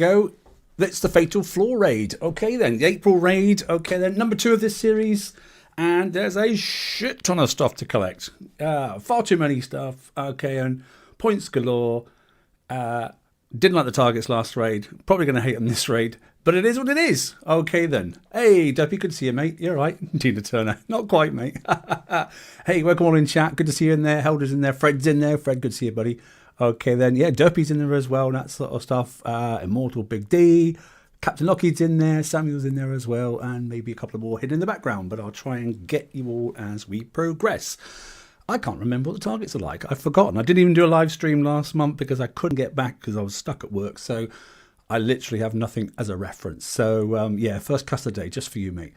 go. That's the Fatal Flaw raid. Okay then, the April raid. Okay then, number 2 of this series. And there's a shit ton of stuff to collect. Far too many stuff. Okay, and points galore. Didn't like the targets last raid. Probably going to hate them this raid. But it is what it is. Okay then. Hey, Duppy, good to see you, mate. You're right. Tina Turner. Not quite, mate. Hey, welcome all in chat. Good to see you in there. Helder's in there. Fred's in there. Fred, good to see you, buddy. Okay then. Yeah, Duppy's in there as well. That sort of stuff. Immortal Big D. Captain Lockheed's in there. Samuel's in there as well. And maybe a couple of more hidden in the background. But I'll try and get you all as we progress. I can't remember what the targets are like. I've forgotten. I didn't even do a live stream last month because I couldn't get back because I was stuck at work. So I literally have nothing as a reference. So, yeah, first custard day just for you, mate.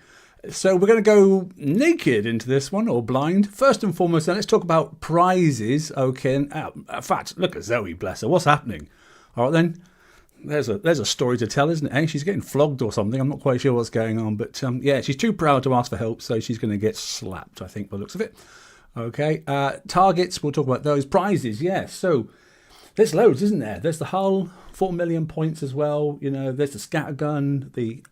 So we're going to go naked into this one, or blind. First and foremost, then, let's talk about prizes. Okay, and, in fact, look at Zoe, bless her. What's happening? All right, then. There's a story to tell, isn't it? Eh? She's getting flogged or something. I'm not quite sure what's going on. But, yeah, she's too proud to ask for help, so she's going to get slapped, I think, by the looks of it. Okay, targets, we'll talk about those. Prizes, yeah. So there's loads, isn't there? There's the hull, 4 million points as well. You know, there's the scattergun, the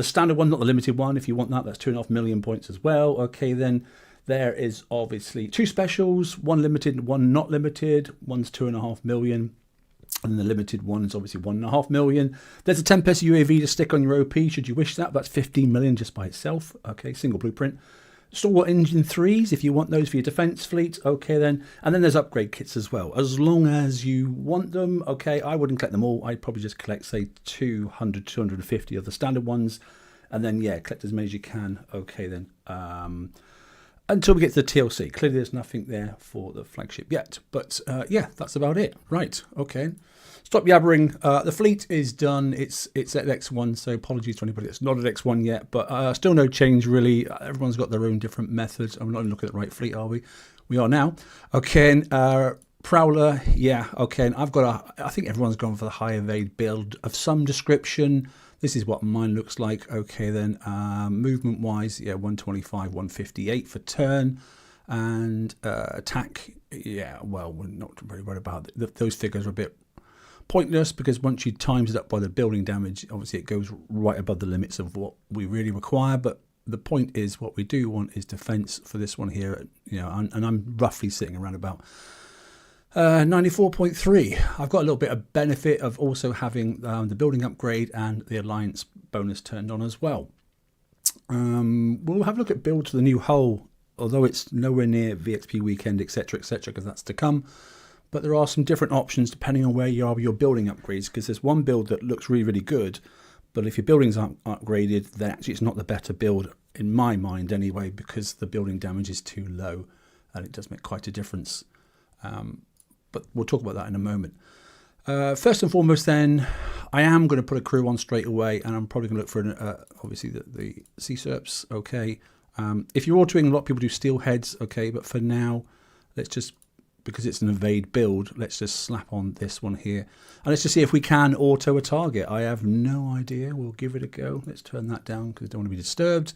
standard one, not the limited one. If you want that, that's 2.5 million points as well. Okay, then there is obviously 2 specials, one limited, one not limited. One's 2.5 million. And the limited one is obviously 1.5 million. There's a Tempest UAV to stick on your OP should you wish that. That's 15 million just by itself. Okay, single blueprint. Stalwart engine 3s if you want those for your defense fleet. Okay then. And then there's upgrade kits as well. As long as you want them. Okay, I wouldn't collect them all. I'd probably just collect, say, 200, 250 of the standard ones. And then, yeah, collect as many as you can. Okay then. Until we get to the TLC. Clearly there's nothing there for the flagship yet. But, yeah, that's about it. Right, okay. Stop yabbering. The fleet is done. It's at X1, so apologies to anybody that's not at X1 yet, but still no change really. Everyone's got their own different methods. I'm not even looking at the right fleet, are we? We are now. Okay, and, Prowler, yeah, okay. And I've got I think everyone's gone for the high evade build of some description. This is what mine looks like. Okay, then movement wise, yeah, 125, 158 for turn. And attack, yeah, well, we're not very worried about it. Those figures are a bit pointless because once you times it up by the building damage, obviously it goes right above the limits of what we really require. But the point is, what we do want is defense for this one here, you know, and I'm roughly sitting around about 94.3. I've got a little bit of benefit of also having the building upgrade and the alliance bonus turned on as well. We'll have a look at build to the new hull, although it's nowhere near VXP weekend, etc., because that's to come. But there are some different options depending on where you are with your building upgrades, because there's one build that looks really, really good, but if your buildings aren't upgraded, then actually it's not the better build, in my mind anyway, because the building damage is too low, and it does make quite a difference. But we'll talk about that in a moment. First and foremost then, I am going to put a crew on straight away, and I'm probably going to look for, obviously, the sea serps, okay. If you're autoing, a lot of people do steel heads, okay, but for now, let's just, because it's an evade build, let's just slap on this one here. And let's just see if we can auto a target. I have no idea. We'll give it a go. Let's turn that down because I don't want to be disturbed.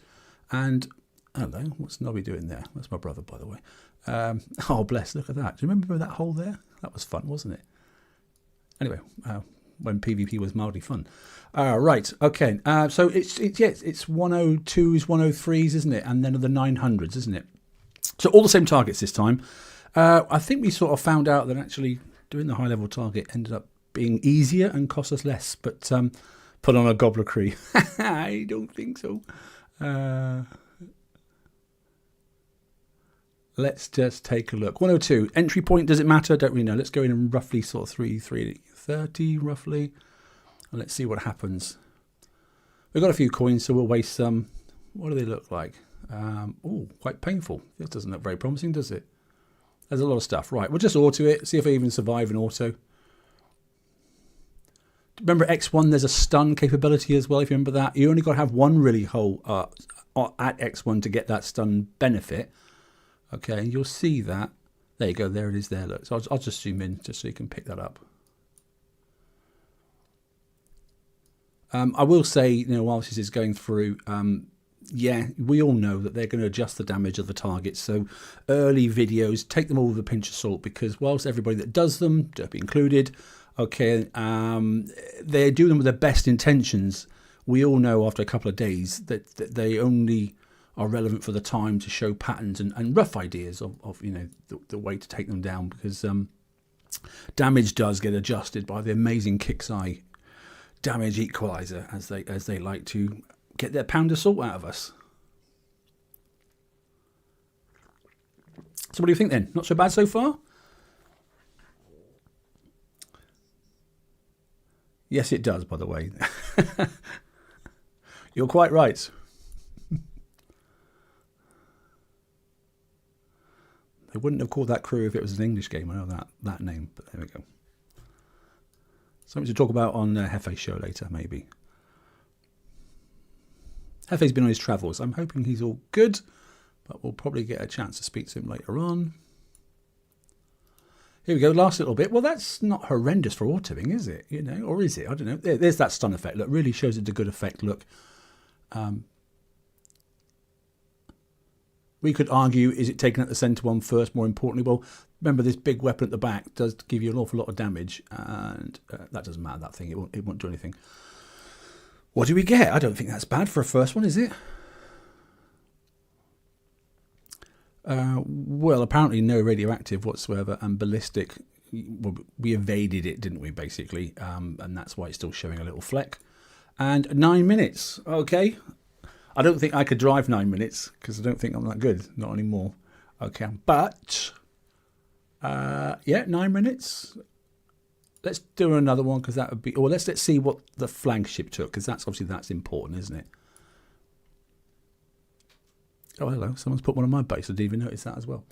And, hello, what's Nobby doing there? That's my brother, by the way. Oh, bless, look at that. Do you remember that hole there? That was fun, wasn't it? Anyway, when PvP was mildly fun. Right, okay. So it's 102s, 103s, isn't it? And then the 900s, isn't it? So all the same targets this time. I think we sort of found out that actually doing the high level target ended up being easier and cost us less. But put on a Gobbler Cree. I don't think so. Let's just take a look. 102. Entry point, does it matter? Don't really know. Let's go in roughly sort of 330 roughly. And let's see what happens. We've got a few coins, so we'll waste some. What do they look like? Oh, quite painful. This doesn't look very promising, does it? There's a lot of stuff. Right, we'll just auto it. See if I even survive an auto. Remember X1, there's a stun capability as well, if you remember that. You only got to have one really hole at X1 to get that stun benefit. Okay, and you'll see that. There you go, there it is there. Look, so I'll just zoom in just so you can pick that up. I will say, you know, whilst this is going through, yeah, we all know that they're going to adjust the damage of the targets. So early videos, take them all with a pinch of salt, because whilst everybody that does them, Derpy included, Okay, they do them with their best intentions. We all know after a couple of days that they only are relevant for the time to show patterns and rough ideas of you know the way to take them down, because damage does get adjusted by the amazing Kix's Eye damage equalizer, as they like to get their pound of salt out of us. So what do you think then? Not so bad so far? Yes, it does, by the way. You're quite right. They wouldn't have called that crew if it was an English game. I know that name, but there we go. Something to talk about on Hefe's show later, maybe. Hefe's been on his travels. I'm hoping he's all good, but we'll probably get a chance to speak to him later on. Here we go, last little bit. Well, that's not horrendous for autoing, is it? You know, or is it? I don't know. There's that stun effect. Look, really shows it a good effect. Look. We could argue, is it taking out the centre one first, more importantly? Well, remember, this big weapon at the back does give you an awful lot of damage, and that doesn't matter, that thing. It won't do anything. What do we get? I don't think that's bad for a first one, is it? Well, apparently no radioactive whatsoever, and ballistic. Well, we evaded it, didn't we, basically? And that's why it's still showing a little fleck. And 9 minutes. Okay. I don't think I could drive 9 minutes, because I don't think I'm that good. Not anymore. Okay. But, yeah, 9 minutes. Let's do another one, because that would be... Or let's see what the flagship took, because that's important, isn't it? Oh, hello. Someone's put one on my base. I didn't even notice that as well.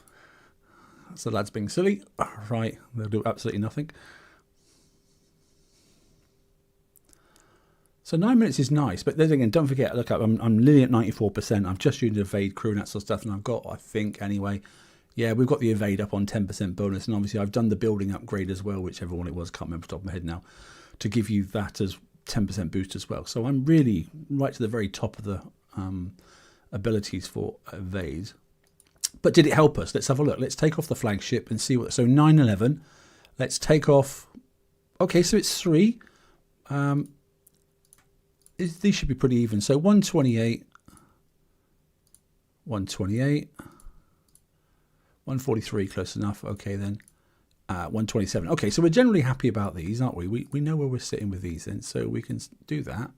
That's the lads being silly. Right. They'll do absolutely nothing. So 9 minutes is nice. But then again, don't forget, look, I'm nearly at 94%. I've just used the evade crew and that sort of stuff. And I've got, I think, anyway, yeah, we've got the evade up on 10% bonus. And obviously, I've done the building upgrade as well, whichever one it was. Can't remember off the top of my head now. To give you that as 10% boost as well. So I'm really right to the very top of the... abilities for evade. But did it help us? Let's have a look. Let's take off the flagship and see what... So 911. Let's take off... Okay, so it's 3. These should be pretty even. So 128. 128. 143, close enough. Okay, then. 127. Okay, so we're generally happy about these, aren't we? We know where we're sitting with these then, so we can do that.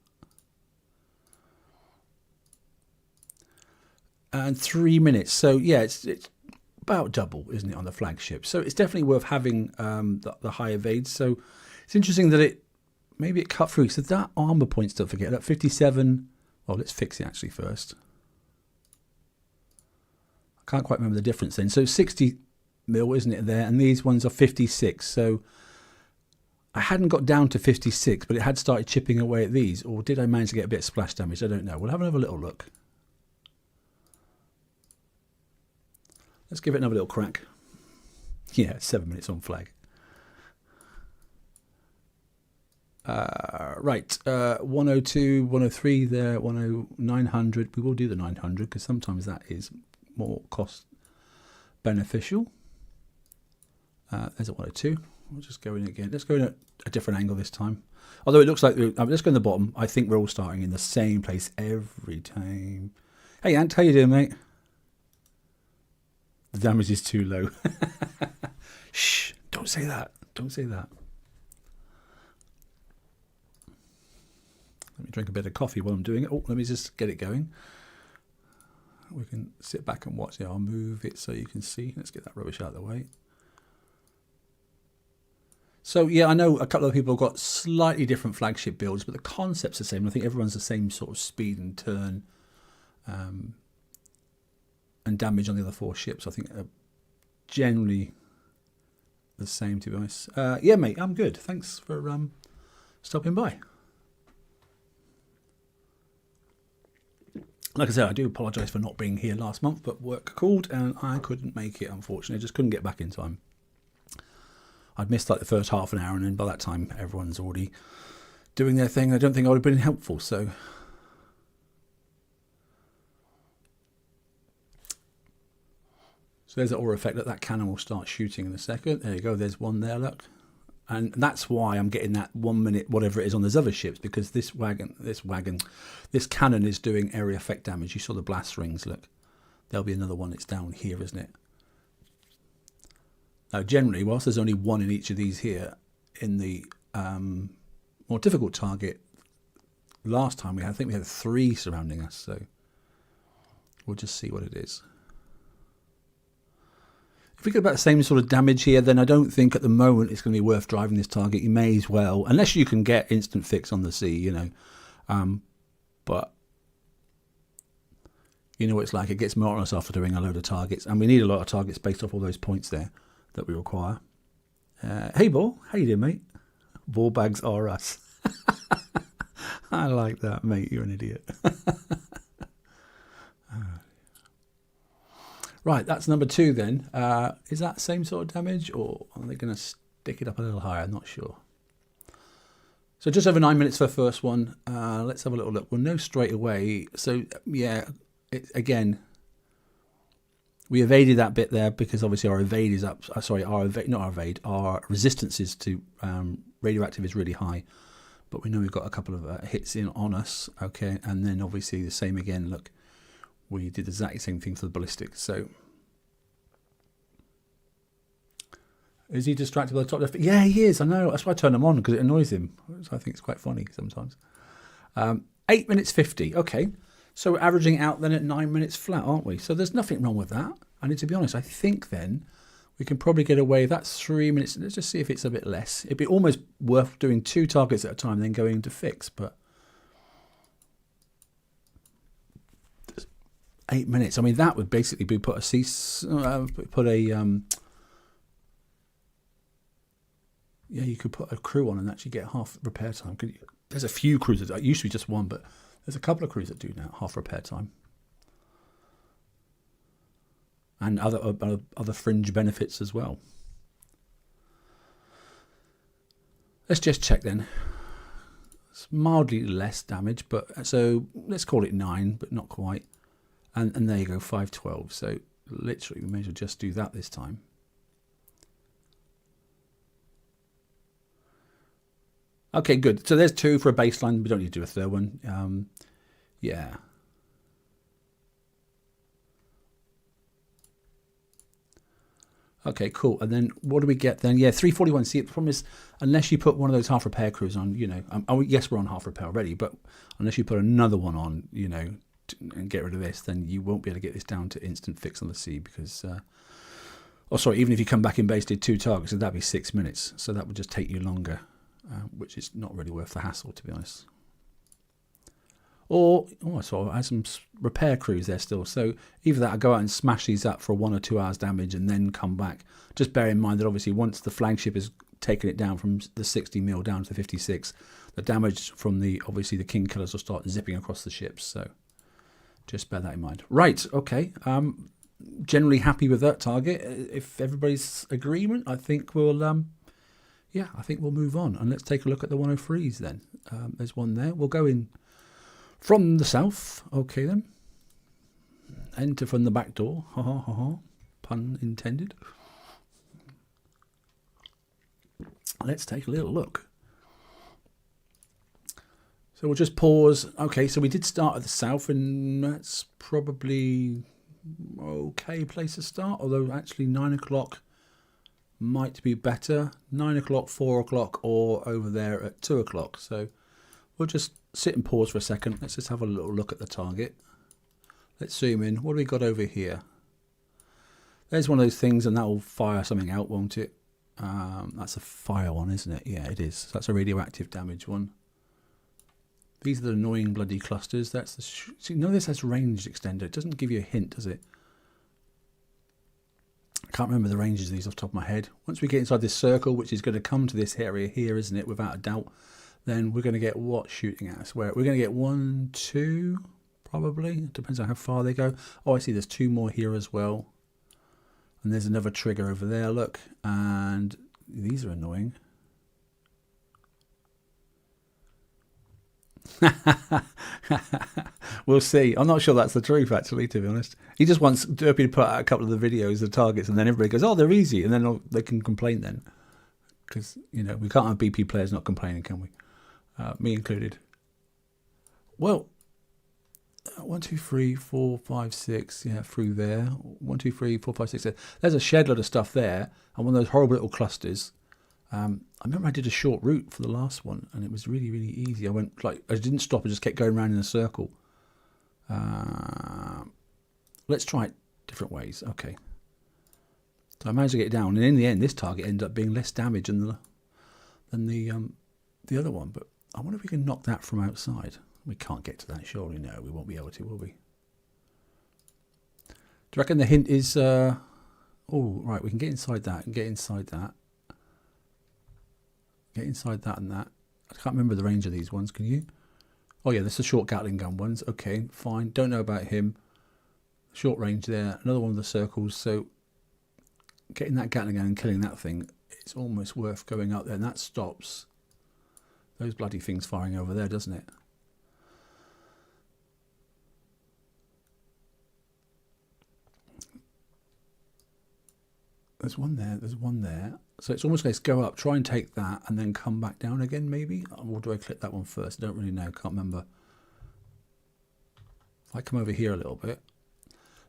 And 3 minutes. So yeah, it's about double, isn't it, on the flagship? So it's definitely worth having the high evade. So it's interesting that maybe it cut through. So that armor points, don't forget, that 57. Well, let's fix it actually first. I can't quite remember the difference then. So 60 mil, isn't it, there? And these ones are 56. So I hadn't got down to 56, but it had started chipping away at these. Or did I manage to get a bit of splash damage? I don't know. We'll have another little look. Let's give it another little crack. Yeah, 7 minutes on flag. Right, 102, 103 there, 900. We will do the 900 because sometimes that is more cost beneficial. There's a 102. We'll just go in again. Let's go in at a different angle this time. Although it looks like, let's go in the bottom. I think we're all starting in the same place every time. Hey Ant, how you doing, mate? The damage is too low. Shh, don't say that. Don't say that. Let me drink a bit of coffee while I'm doing it. Oh, let me just get it going. We can sit back and watch it. I'll move it so you can see. Let's get that rubbish out of the way. So, yeah, I know a couple of people have got slightly different flagship builds, but the concept's the same. I think everyone's the same sort of speed and turn. And damage on the other 4 ships, I think, are generally the same, to be honest. Yeah, mate, I'm good. Thanks for stopping by. Like I said, I do apologise for not being here last month, but work called and I couldn't make it, unfortunately. I just couldn't get back in time. I'd missed like the first half an hour, and then by that time, everyone's already doing their thing. I don't think I would have been helpful, so... So there's the aura effect. That cannon will start shooting in a second. There you go. There's one there, look. And that's why I'm getting that 1 minute, whatever it is on those other ships, because this cannon is doing area effect damage. You saw the blast rings, look. There'll be another one. It's down here, isn't it? Now, generally, whilst there's only one in each of these here, in the more difficult target, last time I think we had 3 surrounding us, so we'll just see what it is. If we get about the same sort of damage here, then I don't think at the moment it's going to be worth driving this target. You may as well, unless you can get instant fix on the sea, you know. But you know what it's like. It gets monotonous after doing a load of targets, and we need a lot of targets based off all those points there that we require. Hey, Ball. How you doing, mate? Ball bags are us. I like that, mate. You're an idiot. Right, that's number 2 then. Is that same sort of damage, or are they going to stick it up a little higher? I'm not sure. So just over 9 minutes for the first one. Let's have a little look. We'll know straight away. So, yeah, again, we evaded that bit there because obviously our evade is up. Sorry, our resistances to radioactive is really high. But we know we've got a couple of hits in on us. Okay, and then obviously the same again. Look. We did the exact same thing for the ballistics. So, is he distracted by the top left? Yeah, he is. I know. That's why I turn them on, because it annoys him. So I think it's quite funny sometimes. 8 minutes 50. Okay. So we're averaging out then at 9 minutes flat, aren't we? So there's nothing wrong with that. And to be honest, I think then we can probably get away. That's 3 minutes. Let's just see if it's a bit less. It'd be almost worth doing 2 targets at a time, then going to fix. But 8 minutes. I mean, that would basically be put yeah, you could put a crew on and actually get half repair time. There's a few crews that used to be just one, but there's a couple of crews that do now half repair time, and other fringe benefits as well. Let's just check then. It's mildly less damage, but so let's call it 9, but not quite. And there you go, 512. So literally, we may as well just do that this time. Okay, good. So there's 2 for a baseline. We don't need to do a third one. Yeah. Okay, cool. And then what do we get then? Yeah, 341. See, the problem is, unless you put one of those half repair crews on, you know, yes, we're on half repair already, but unless you put another one on, you know, and get rid of this, then you won't be able to get this down to instant fix on the sea because, even if you come back in base, did 2 targets, that'd be 6 minutes. So that would just take you longer, which is not really worth the hassle, to be honest. Or, so I had some repair crews there still. So either that, I go out and smash these up for 1 or 2 hours damage and then come back. Just bear in mind that obviously once the flagship has taken it down from the 60 mil down to the 56, the damage from the King Killers will start zipping across the ships. So just bear that in mind. Right, okay. Generally happy with that target. If everybody's agreement, I think we'll, I think we'll move on. And let's take a look at the 103s then. There's one there. We'll go in from the south. Okay then. Enter from the back door. Ha ha ha ha. Pun intended. Let's take a little look. So we'll just pause. Okay, so we did start at the south, and that's probably okay place to start. Although actually 9 o'clock might be better. 9 o'clock, 4 o'clock, or over there at 2 o'clock. So we'll just sit and pause for a second. Let's just have a little look at the target. Let's zoom in. What do we got over here? There's one of those things, and that will fire something out, won't it? That's a fire one, isn't it? Yeah, it is. So that's a radioactive damage one. These are the annoying bloody clusters. That's the see, none of this has range extender. It doesn't give you a hint, does it? I can't remember the ranges of these off the top of my head. Once we get inside this circle, which is going to come to this area here, isn't it? Without a doubt, then we're going to get what shooting at us? Where we're going to get 1, 2, probably. It depends on how far they go. Oh, I see. There's 2 more here as well, and there's another trigger over there. Look, and these are annoying. We'll see. I'm not sure that's the truth, actually, to be honest. He just wants Derpy to put out a couple of the videos, the targets, and then everybody goes, oh, they're easy, and then they can complain then. Because, you know, we can't have BP players not complaining, can we? Me included. Well, 1, 2, 3, 4, 5, 6, yeah, through there. 1, 2, 3, 4, 5, 6. There's a shed load of stuff there, and one of those horrible little clusters. I remember I did a short route for the last one, and it was really, really easy. I went, like, I didn't stop, I just kept going around in a circle. Let's try it different ways. Okay. So I managed to get it down, and in the end, this target ended up being less damage than the other one. But I wonder if we can knock that from outside. We can't get to that, surely. No, we won't be able to, will we? Do you reckon the hint is... oh, right, we can get inside that and get inside that. Get inside that and that. I can't remember the range of these ones, can you? Oh, yeah, this is short Gatling gun ones. Okay, fine. Don't know about him. Short range there. Another one of the circles. So getting that Gatling gun and killing that thing, it's almost worth going up there. And that stops those bloody things firing over there, doesn't it? There's one there, there's one there. So it's almost like let's go up, try and take that, and then come back down again, maybe? Or do I click that one first? I don't really know, can't remember. If I come over here a little bit,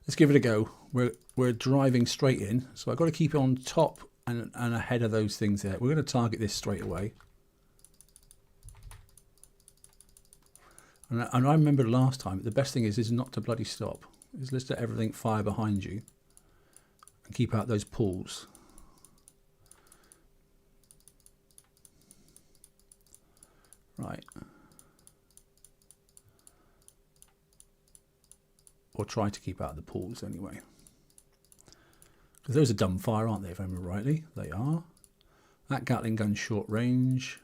let's give it a go. We're driving straight in, so I've got to keep it on top and ahead of those things there. We're going to target this straight away. And I remember last time, the best thing is not to bloody stop. Is let's let everything fire behind you. And keep out those pools. Right. Or try to keep out the pools anyway. Because those are dumb fire, aren't they, if I remember rightly? They are. That Gatling gun short range.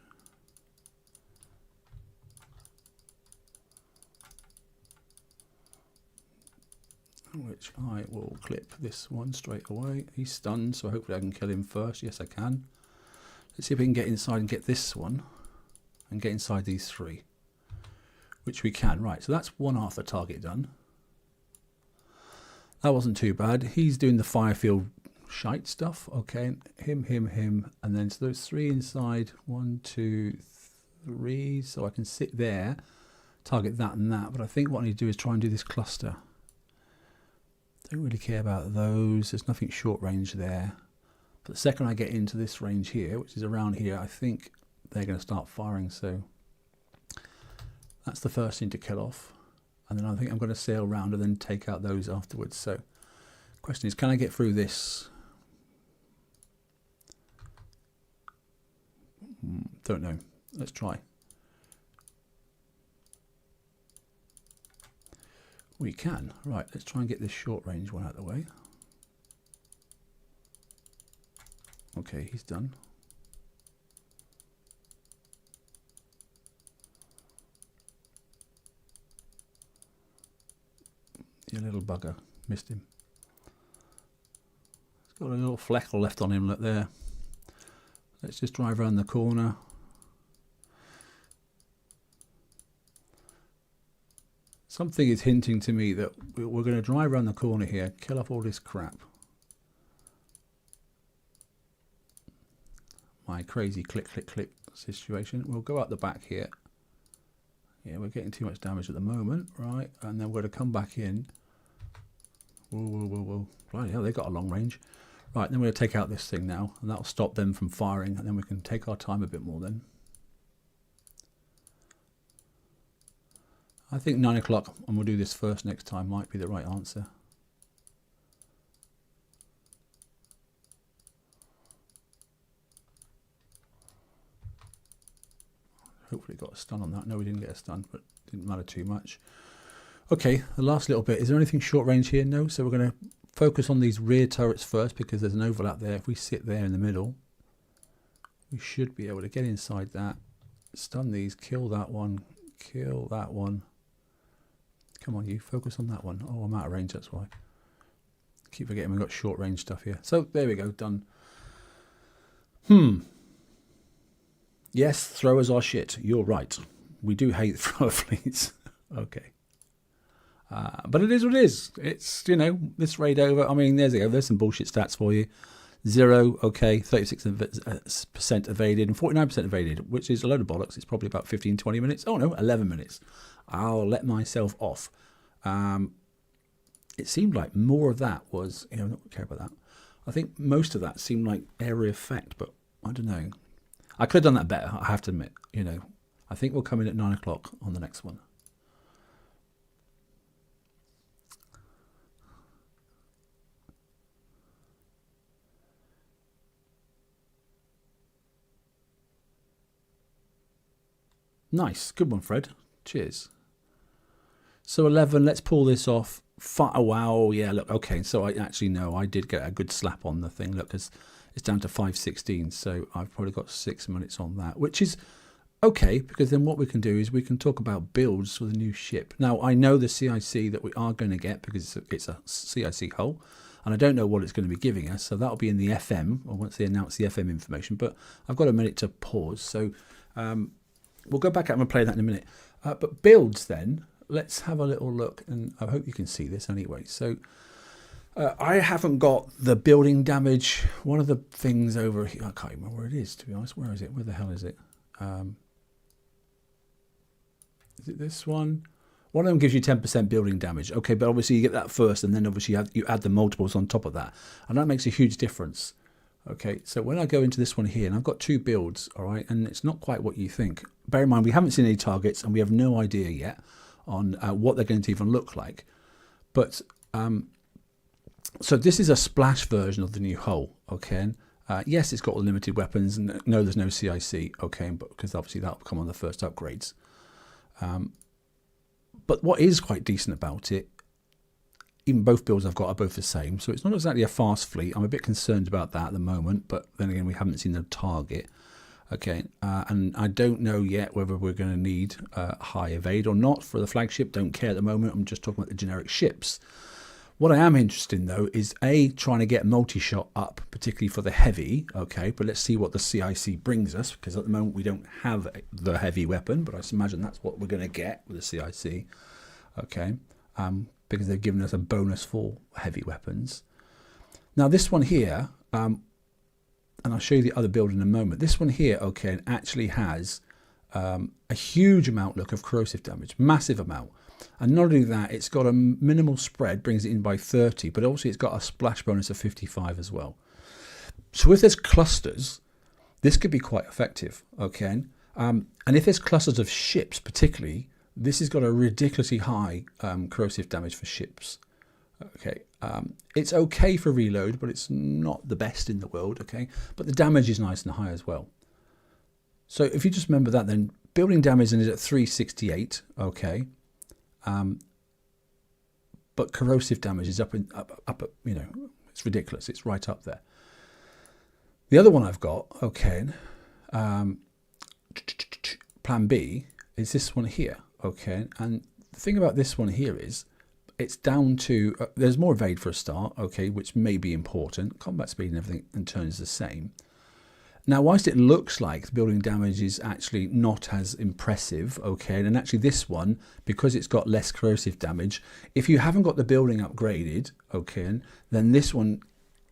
Which I will clip this one straight away. He's stunned, so hopefully I can kill him first. Yes, I can. Let's see if we can get inside and get this one. And get inside these three. Which we can. Right, so that's one half the target done. That wasn't too bad. He's doing the firefield shite stuff. Okay, him. And then so those three inside. 1, 2, 3. So I can sit there. Target that and that. But I think what I need to do is try and do this cluster. Don't really care about those. There's nothing short range there. But the second I get into this range here, which is around here, I think they're going to start firing. So that's the first thing to kill off. And then I think I'm going to sail around and then take out those afterwards. So question is, can I get through this? Don't know. Let's try. We can. Right, let's try and get this short range one out of the way. Okay, he's done. You little bugger. Missed him. He's got a little fleckle left on him, look there. Let's just drive around the corner. Something is hinting to me that we're going to drive around the corner here, kill off all this crap. My crazy click, click, click situation. We'll go out the back here. Yeah, we're getting too much damage at the moment, right? And then we're going to come back in. Whoa. Bloody hell, they've got a long range. Right, then we're going to take out this thing now, and that'll stop them from firing, and then we can take our time a bit more then. I think 9 o'clock, and we'll do this first next time, might be the right answer. Hopefully got a stun on that. No, we didn't get a stun, but it didn't matter too much. Okay, the last little bit. Is there anything short range here? No, so we're going to focus on these rear turrets first because there's an overlap there. If we sit there in the middle, we should be able to get inside that, stun these, kill that one, kill that one. Come on, you focus on that one. Oh, I'm out of range, that's why. Keep forgetting we've got short range stuff here. So there we go, done. Yes, throwers are shit. You're right. We do hate thrower fleets. Okay. But it is what it is. It's, you know, this raid over. I mean, there's some bullshit stats for you. 0, okay, 36% evaded and 49% evaded, which is a load of bollocks. It's probably about 15, 20 minutes. Oh no, 11 minutes. I'll let myself off. It seemed like more of that was, I don't care about that. I think most of that seemed like area effect, but I don't know. I could have done that better, I have to admit. I think we'll come in at 9 o'clock on the next one. Nice, good one, Fred. Cheers. So 11, let's pull this off. Oh, wow, yeah, look, okay, so I actually know I did get a good slap on the thing. Look, it's down to 5:16, so I've probably got 6 minutes on that, which is okay, because then what we can do is we can talk about builds for the new ship. Now, I know the CIC that we are going to get, because it's a CIC hull, and I don't know what it's going to be giving us, so that'll be in the FM, or once they announce the FM information, but I've got a minute to pause, so we'll go back out and play that in a minute. But builds then, let's have a little look, and I hope you can see this anyway. So I haven't got the building damage. One of the things over here, I can't remember where it is, to be honest. Where is it? Where the hell is it? Is it this one? One of them gives you 10% building damage. Okay, but obviously you get that first, and then obviously you add the multiples on top of that. And that makes a huge difference. Okay, so when I go into this one here, and I've got 2 builds, all right, and it's not quite what you think. Bear in mind, we haven't seen any targets, and we have no idea yet on what they're going to even look like. But so this is a splash version of the new hull, okay? Yes, it's got limited weapons, and no, there's no CIC, okay, but because obviously that'll come on the first upgrades. But what is quite decent about it, even both builds I've got are both the same, so it's not exactly a fast fleet. I'm a bit concerned about that at the moment, but then again, we haven't seen the target. Okay, and I don't know yet whether we're going to need high evade or not for the flagship. Don't care at the moment. I'm just talking about the generic ships. What I am interested in, though, is trying to get multi-shot up, particularly for the heavy. Okay, but let's see what the CIC brings us, because at the moment we don't have the heavy weapon, but I imagine that's what we're going to get with the CIC. Okay, because they've given us a bonus for heavy weapons. Now this one here, and I'll show you the other build in a moment. This one here, okay, actually has a huge amount, look, of corrosive damage, massive amount. And not only that, it's got a minimal spread, brings it in by 30, but also it's got a splash bonus of 55 as well. So if there's clusters, this could be quite effective, okay? And if there's clusters of ships particularly, this has got a ridiculously high corrosive damage for ships. Okay, it's okay for reload, but it's not the best in the world, okay? But the damage is nice and high as well. So if you just remember that, then building damage is at 368, okay? But corrosive damage is up, you know, it's ridiculous. It's right up there. The other one I've got, okay, plan B is this one here, okay? And the thing about this one here is it's down to, there's more evade for a start, okay, which may be important. Combat speed and everything in turn is the same. Now, whilst it looks like the building damage is actually not as impressive, okay, and actually this one, because it's got less corrosive damage, if you haven't got the building upgraded, okay, then this one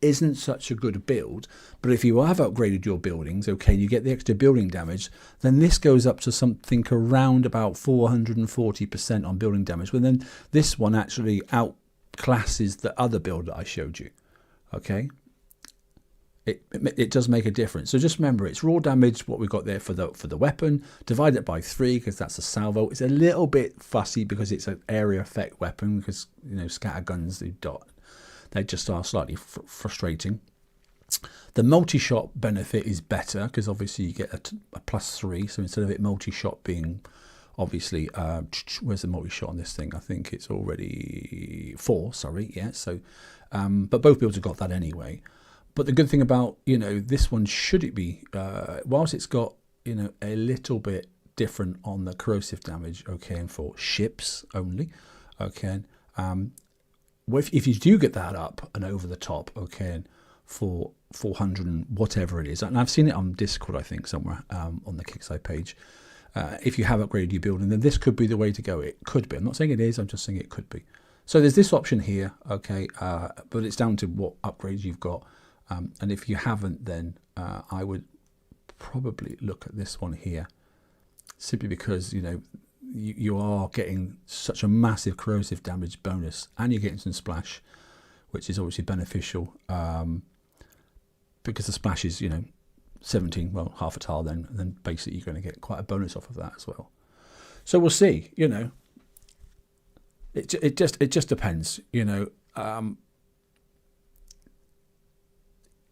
isn't such a good build. But if you have upgraded your buildings, okay, you get the extra building damage, then this goes up to something around about 440% on building damage. But then this one actually outclasses the other build that I showed you, okay. It does make a difference. So just remember, it's raw damage, what we've got there for the weapon, divide it by 3 because that's a salvo. It's a little bit fussy because it's an area effect weapon, because, you know, scatterguns, they just are slightly frustrating. The multi-shot benefit is better because obviously you get a +3. So instead of it multi-shot being obviously, where's the multi-shot on this thing? I think it's already 4, sorry, yeah. So, but both builds have got that anyway. But the good thing about, you know, this one, should it be, whilst it's got, you know, a little bit different on the corrosive damage, okay, and for ships only, okay, if you do get that up and over the top, okay, and for 400 and whatever it is, and I've seen it on Discord, I think, somewhere on the Kickside page, if you have upgraded your building, then this could be the way to go. It could be. I'm not saying it is, I'm just saying it could be. So there's this option here, okay, but it's down to what upgrades you've got. And if you haven't, then I would probably look at this one here, simply because, you know, you are getting such a massive corrosive damage bonus, and you're getting some splash, which is obviously beneficial, because the splash is, you know, 17, well, half a tile, then basically you're going to get quite a bonus off of that as well. So we'll see, you know. It just depends, you know.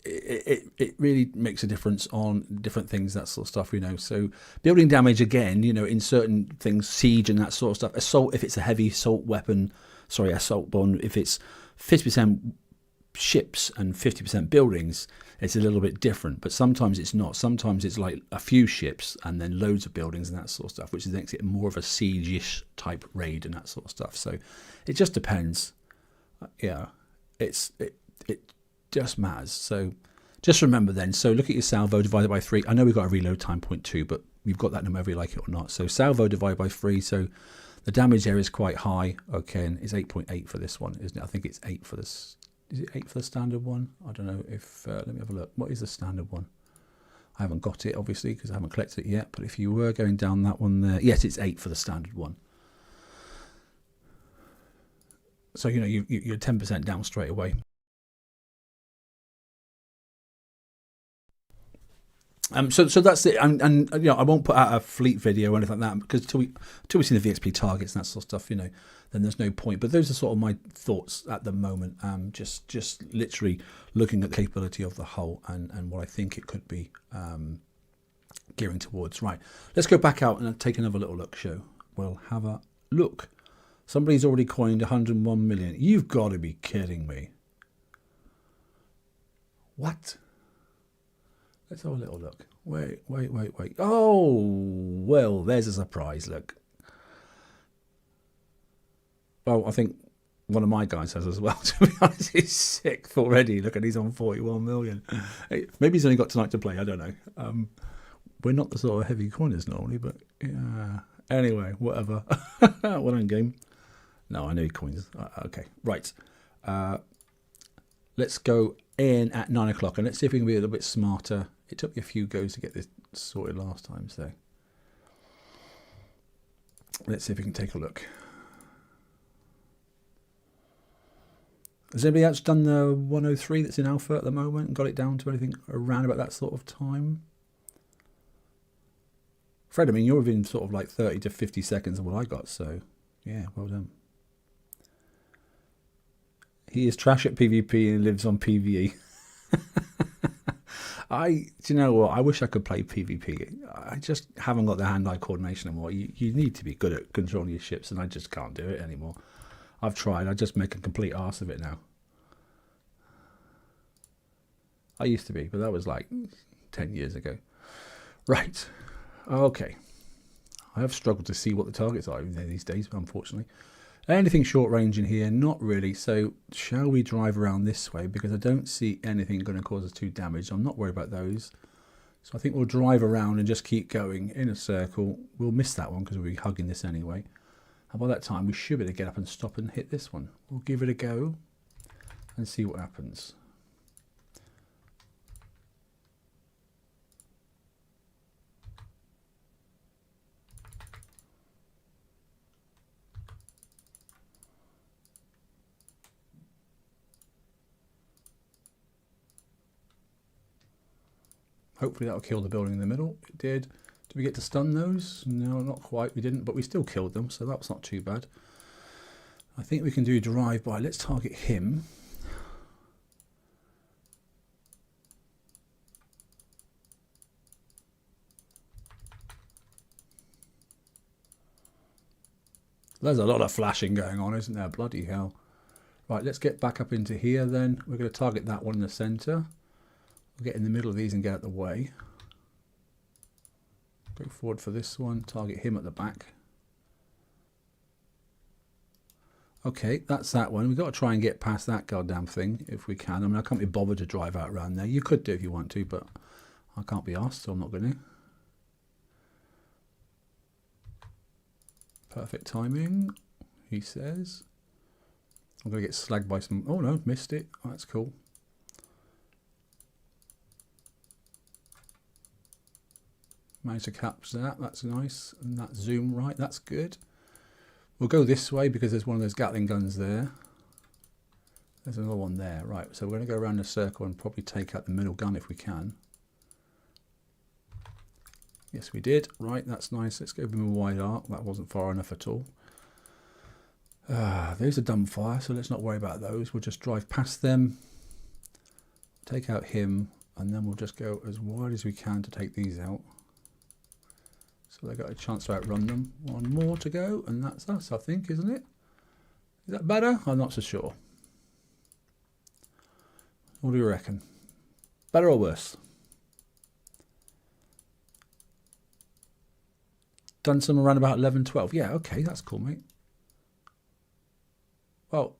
It really makes a difference on different things, that sort of stuff, you know. So building damage, again, you know, in certain things, siege and that sort of stuff. Assault, if it's a heavy assault weapon, sorry, assault bond, if it's 50% ships and 50% buildings, it's a little bit different. But sometimes it's not. Sometimes it's like a few ships and then loads of buildings and that sort of stuff, which makes it more of a siege-ish type raid and that sort of stuff. So it just depends. Yeah, it just matters. So just remember then, so look at your salvo divided by 3. I know we've got a reload time 0.2, but we've got that no matter if you like it or not. So salvo divided by 3, so the damage there is quite high. Okay, and it's 8.8 for this one, isn't it? I think it's 8 for this. Is it 8 for the standard one? I don't know if, let me have a look. What is the standard one? I haven't got it, obviously, because I haven't collected it yet. But if you were going down that one there, yes, it's 8 for the standard one. So, you know, you're 10% down straight away. So that's it, and you know, I won't put out a fleet video or anything like that, because till we see the VXP targets and that sort of stuff, you know, then there's no point. But those are sort of my thoughts at the moment. Just literally looking at the capability of the hull and what I think it could be gearing towards. Right, let's go back out and take another little look. We'll have a look. Somebody's already coined 101 million. You've got to be kidding me. What? Let's have a little look. Wait. Oh, well, there's a surprise. Look. Well, I think one of my guys has as well, to be honest. He's 6th already. Look, and he's on 41 million. Hey, maybe he's only got tonight to play. I don't know. We're not the sort of heavy coiners normally, but yeah. Anyway, whatever. Well done, game. No, I know he coins. Okay, right. Let's go in at 9 o'clock, and let's see if we can be a little bit smarter. It took me a few goes to get this sorted last time, so let's see if we can take a look. Has anybody else done the 103 that's in alpha at the moment and got it down to anything around about that sort of time? Fred, I mean, you're within sort of like 30 to 50 seconds of what I got, so yeah, well done. He is trash at PvP and lives on PvE. Do you know what? I wish I could play PvP. I just haven't got the hand-eye coordination anymore. You need to be good at controlling your ships, and I just can't do it anymore. I've tried. I just make a complete arse of it now. I used to be, but that was like 10 years ago. Right. Okay. I have struggled to see what the targets are these days, unfortunately. Anything short range in here? Not really. So shall we drive around this way? Because I don't see anything going to cause us too damage. I'm not worried about those. So I think we'll drive around and just keep going in a circle. We'll miss that one because we'll be hugging this anyway. And by that time, we should be able to get up and stop and hit this one. We'll give it a go and see what happens. Hopefully that'll kill the building in the middle. It did. Did we get to stun those? No, not quite. We didn't, but we still killed them, so that was not too bad. I think we can do drive-by. Let's target him. There's a lot of flashing going on, isn't there? Bloody hell. Right, let's get back up into here then. We're going to target that one in the centre. We'll get in the middle of these and get out of the way. Go forward for this one. Target him at the back. Okay, that's that one. We've got to try and get past that goddamn thing if we can. I mean, I can't be bothered to drive out around there. You could do if you want to, but I can't be asked, so I'm not going to. Perfect timing, he says. I'm going to get slagged by some... Oh no, missed it. Oh, that's cool. Managed to capture that. That's nice. And that zoom right. That's good. We'll go this way because there's one of those Gatling guns there. There's another one there. Right, so we're going to go around the circle and probably take out the middle gun if we can. Yes, we did. Right, that's nice. Let's go with a wide arc. That wasn't far enough at all. Those are done fire, so let's not worry about those. We'll just drive past them, take out him, and then we'll just go as wide as we can to take these out. So they got a chance to outrun them. One more to go, and that's us, I think, isn't it? Is that better? I'm not so sure. What do you reckon? Better or worse? Done some around about 11, 12. Yeah, okay, that's cool, mate. Well,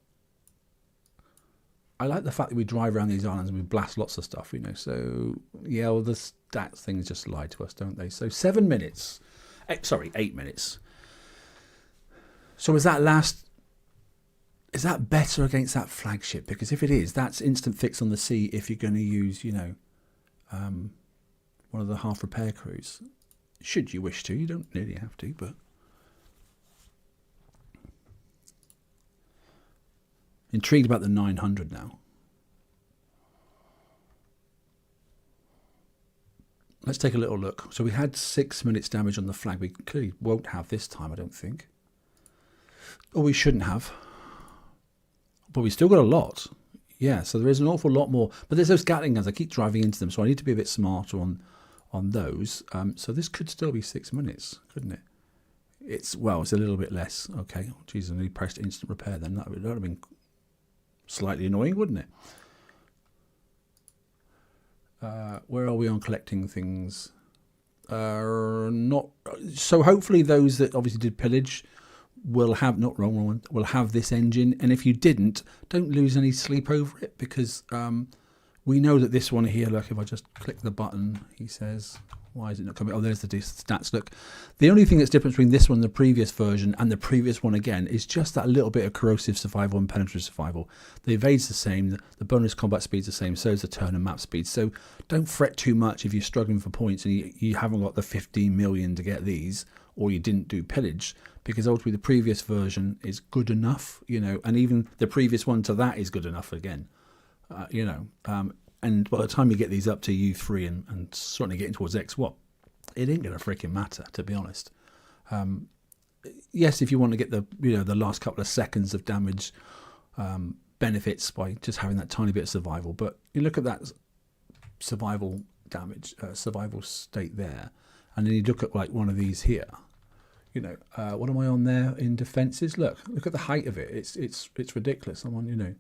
I like the fact that we drive around these islands and we blast lots of stuff, you know. So, yeah, well, the stats things just lie to us, don't they? So 7 minutes. Sorry, 8 minutes. So is that better against that flagship? Because if it is, that's instant fix on the sea if you're going to use, you know, one of the half repair crews. Should you wish to. You don't really have to, but... Intrigued about the 900 now. Let's take a little look. So we had 6 minutes damage on the flag. We clearly won't have this time, I don't think. Or we shouldn't have. But we still got a lot. Yeah, so there is an awful lot more. But there's those Gatling guns. I keep driving into them, so I need to be a bit smarter on those. So this could still be 6 minutes, couldn't it? It's a little bit less. Okay. Oh, geez, I nearly pressed instant repair then. That would have been slightly annoying, wouldn't it? Where are we on collecting things? Not so. Hopefully, those that obviously did pillage will have will have this engine. And if you didn't, don't lose any sleep over it because we know that this one here. Look, if I just click the button, he says, "Why is it not coming?" Oh, there's the stats. Look, the only thing that's different between this one, the previous version, and the previous one again is just that little bit of corrosive survival and penetrative survival. The evade's the same, the bonus combat speed's the same, so is the turn and map speed. So don't fret too much if you're struggling for points and you haven't got the 15 million to get these, or you didn't do pillage, because ultimately the previous version is good enough, you know, and even the previous one to that is good enough again, you know. And by the time you get these up to U3 and certainly getting towards X1, it ain't going to freaking matter, to be honest. Yes, if you want to get the the last couple of seconds of damage benefits by just having that tiny bit of survival, but you look at that survival damage, survival state there, and then you look at like one of these here. You know, what am I on there in defences? Look at the height of it. It's ridiculous. I'm on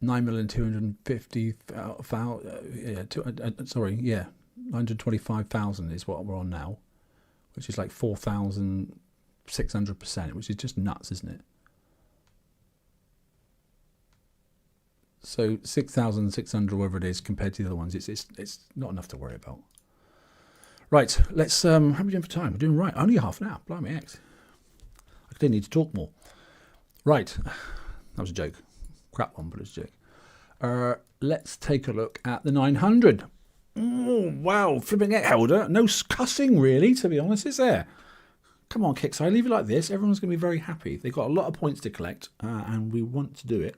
925,000 is what we're on now, which is like 4,600%, which is just nuts, isn't it? So 6,600, whatever it is, compared to the other ones, it's not enough to worry about. Right, let's how are we doing for time? We're doing right. Only half an hour. Blimey X. I didn't need to talk more. Right, that was a joke. Crap one, but it's a joke. Let's take a look at the 900. Oh, wow, flipping it, Helder. No cussing, really, to be honest, is there? Come on, Kickside, leave it like this. Everyone's going to be very happy. They've got a lot of points to collect, and we want to do it.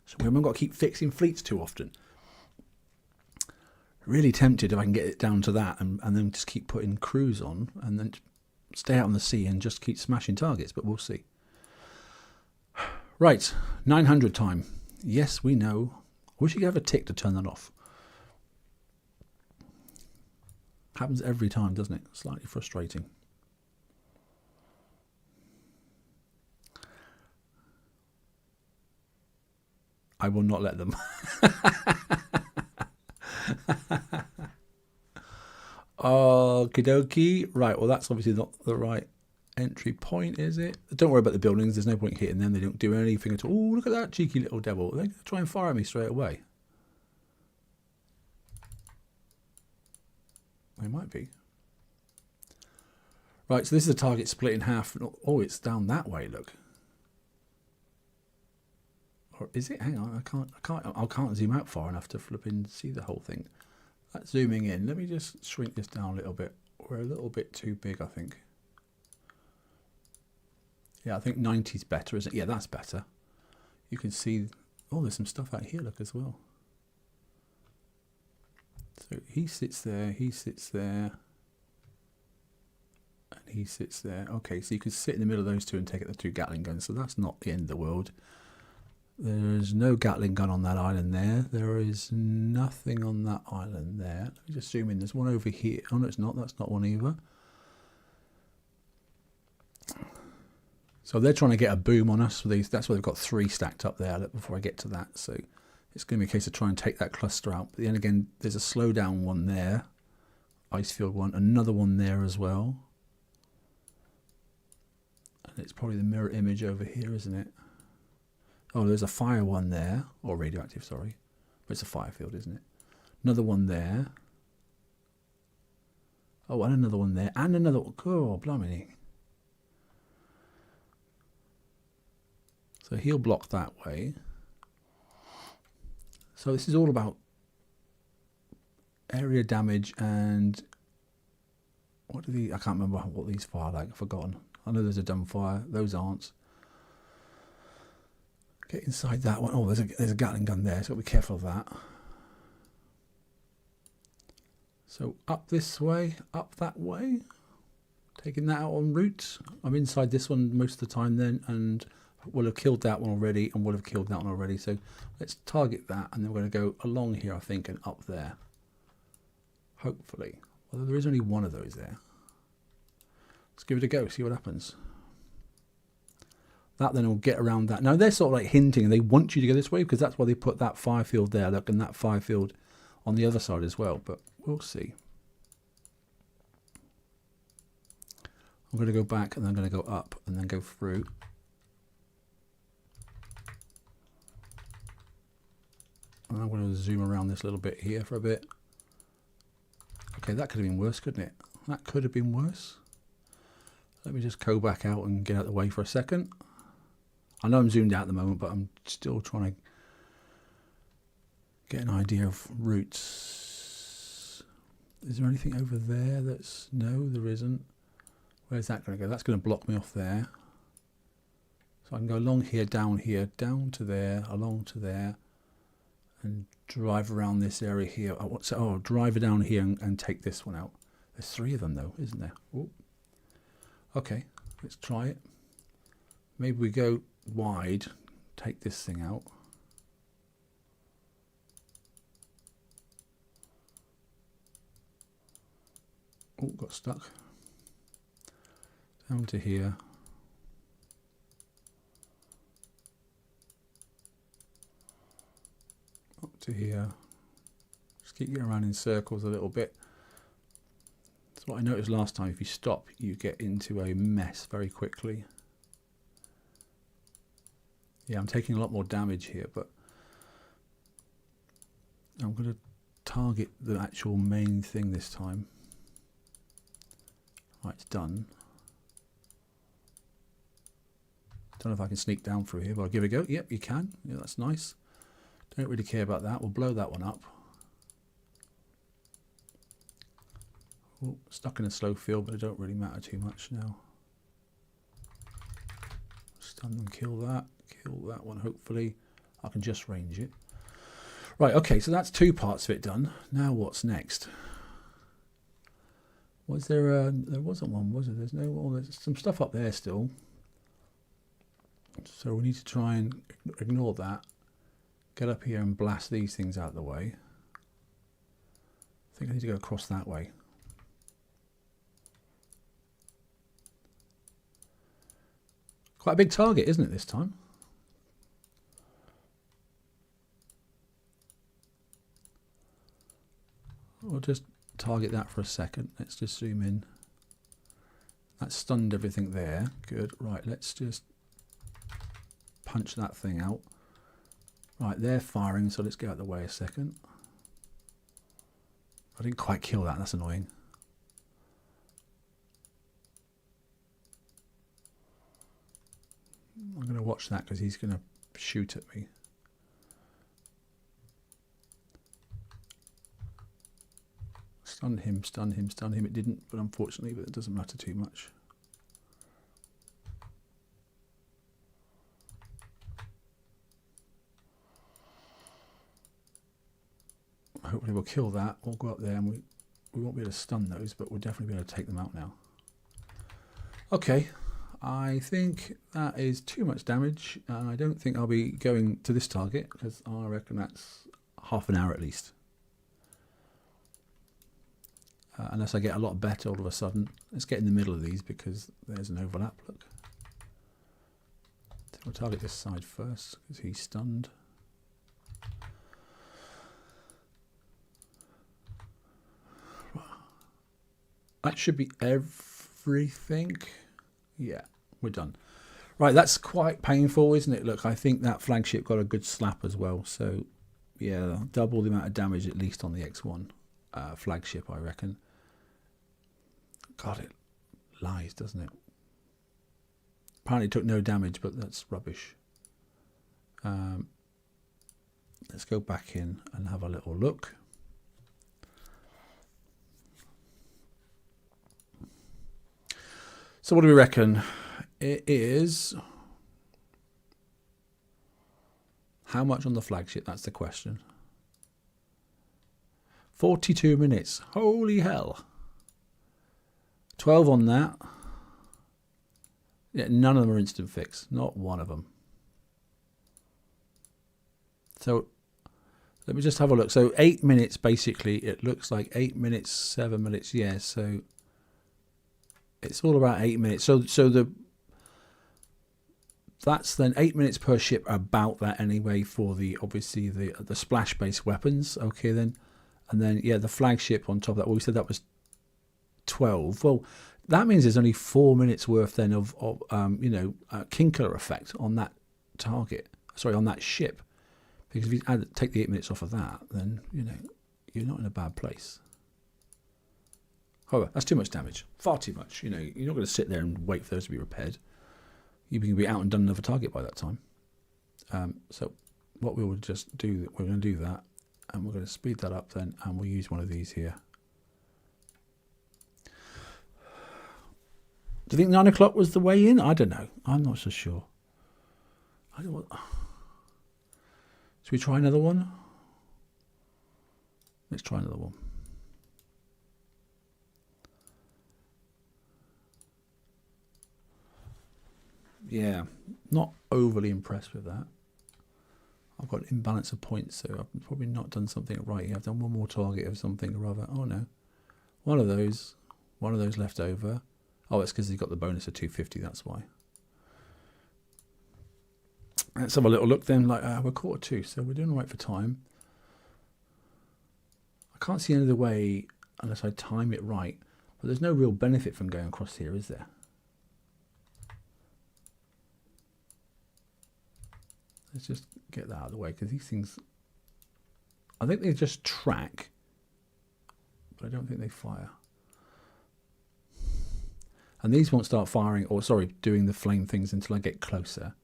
So we haven't got to keep fixing fleets too often. Really tempted if I can get it down to that and then just keep putting crews on and then stay out on the sea and just keep smashing targets, but we'll see. Right, 900 time. Yes, we know. I wish you could have a tick to turn that off. Happens every time, doesn't it? Slightly frustrating. I will not let them. Okie dokie. Right, well, that's obviously not the right entry point, is it? Don't worry about the buildings. There's no point hitting them. They don't do anything at all. Oh, look at that cheeky little devil. They're going to try and fire at me straight away. They might be. Right, so this is a target split in half. Oh, it's down that way, look. Or is it? Hang on, I can't zoom out far enough to flip and see the whole thing. That's zooming in. Let me just shrink this down a little bit. We're a little bit too big, I think. Yeah, I think 90 is better, isn't it? Yeah, that's better. You can see, oh, there's some stuff out here, look, as well. So he sits there, and he sits there. Okay, so you can sit in the middle of those two and take out the two Gatling guns, so that's not the end of the world. There's no Gatling gun on that island there. There is nothing on that island there. Let me just zoom in. There's one over here. Oh, no, it's not. That's not one either. So they're trying to get a boom on us. That's why they've got 3 stacked up there. Look, before I get to that. So it's going to be a case of trying to take that cluster out. But then again, there's a slowdown one there. Icefield one. Another one there as well. And it's probably the mirror image over here, isn't it? Oh, there's a fire one there. Or radioactive, sorry. But it's a fire field, isn't it? Another one there. Oh, and another one there. And another one. Oh, blimey. So he'll block that way. So this is all about area damage and what do I can't remember what these fire like. I've forgotten. I know there's a dumbfire. Those aren't. Get inside that one. Oh, there's a Gatling gun there, so be careful of that. So up this way, up that way. Taking that out en route. I'm inside this one most of the time then, and we'll have killed that one already, and we'll have killed that one already. So let's target that, and then we're going to go along here, I think, and up there. Hopefully. Although there is only one of those there. Let's give it a go, see what happens. That then will get around that. Now they're sort of like hinting, they want you to go this way, because that's why they put that fire field there, look, and that fire field on the other side as well, but we'll see. I'm going to go back, and then I'm going to go up, and then go through. And I'm going to zoom around this little bit here for a bit. Okay, that could have been worse, couldn't it? That could have been worse. Let me just go back out and get out of the way for a second. I know I'm zoomed out at the moment, but I'm still trying to get an idea of routes. Is there anything over there that's... No, there isn't. Where's that going to go? That's going to block me off there. So I can go along here, down to there, along to there, and drive around this area here. Oh, drive it down here and take this one out. There's 3 of them though, isn't there? Ooh. Okay, let's try it. Maybe we go wide, take this thing out. Oh, got stuck. Down to here. Up to here. Just keep getting around in circles a little bit. That's what I noticed last time. If you stop, you get into a mess very quickly. Yeah, I'm taking a lot more damage here, but I'm going to target the actual main thing this time. Right, it's done. Don't know if I can sneak down through here, but I'll give it a go. Yep, you can. Yeah, that's nice. Don't really care about that. We'll blow that one up. Oh, stuck in a slow field, but it don't really matter too much now. Stun and kill that one. Hopefully I can just range it. Right, okay, so that's 2 parts of it done. Now what's next? Was there a... There wasn't one, was there? There's no one. There's some stuff up there still. So we need to try and ignore that. Get up here and blast these things out of the way. I think I need to go across that way. Quite a big target, isn't it, this time? We'll just target that for a second. Let's just zoom in. That stunned everything there. Good. Right, let's just punch that thing out. Right, they're firing, so let's get out of the way a second. I didn't quite kill that, that's annoying. I'm going to watch that because he's going to shoot at me. Stun him, stun him, stun him. It didn't, but unfortunately, but it doesn't matter too much. Hopefully we'll kill that. We'll go up there and we won't be able to stun those, but we'll definitely be able to take them out now. Okay, I think that is too much damage. I don't think I'll be going to this target because I reckon that's half an hour at least. Unless I get a lot better all of a sudden. Let's get in the middle of these because there's an overlap. Look. We'll target this side first because he's stunned. That should be everything. Yeah, we're done. Right, that's quite painful, isn't it? Look, I think that flagship got a good slap as well. So, yeah, double the amount of damage at least on the X1 flagship, I reckon. God, it lies, doesn't it? Apparently it took no damage, but that's rubbish. Let's go back in and have a little look. So what do we reckon? It is... How much on the flagship? That's the question. 42 minutes. Holy hell. 12 on that. Yeah, none of them are instant fix. Not one of them. So let me just have a look. So 8 minutes basically. It looks like 8 minutes, 7 minutes. Yeah, so... It's all about 8 minutes. So that's then 8 minutes per ship, about that anyway, for the obviously the splash based weapons. Okay then, and then yeah, the flagship on top of that. Well, we said that was 12. Well, that means there's only 4 minutes worth then of you know, king killer effect on that target. Sorry, on that ship, because if you take the 8 minutes off of that, then you know you're not in a bad place. However, that's too much damage. Far too much. You know, you're not going to sit there and wait for those to be repaired. You can be out and done another target by that time. So what we will just do, we're going to do that, and we're going to speed that up then, and we'll use one of these here. Do you think 9 o'clock was the way in? I don't know. I'm not so sure. I don't want... Should we try another one? Let's try another one. Yeah, not overly impressed with that. I've got an imbalance of points, so I've probably not done something right here. I've done one more target of something or other. Oh no, one of those left over. Oh, it's because he's got the bonus of 250. That's why. Let's have a little look then. Like we're 1:45, so we're doing all right for time. I can't see any other way unless I time it right. But there's no real benefit from going across here, is there? Let's just get that out of the way, because these things, I think they just track, but I don't think they fire. And these won't start firing, or sorry, doing the flame things until I get closer.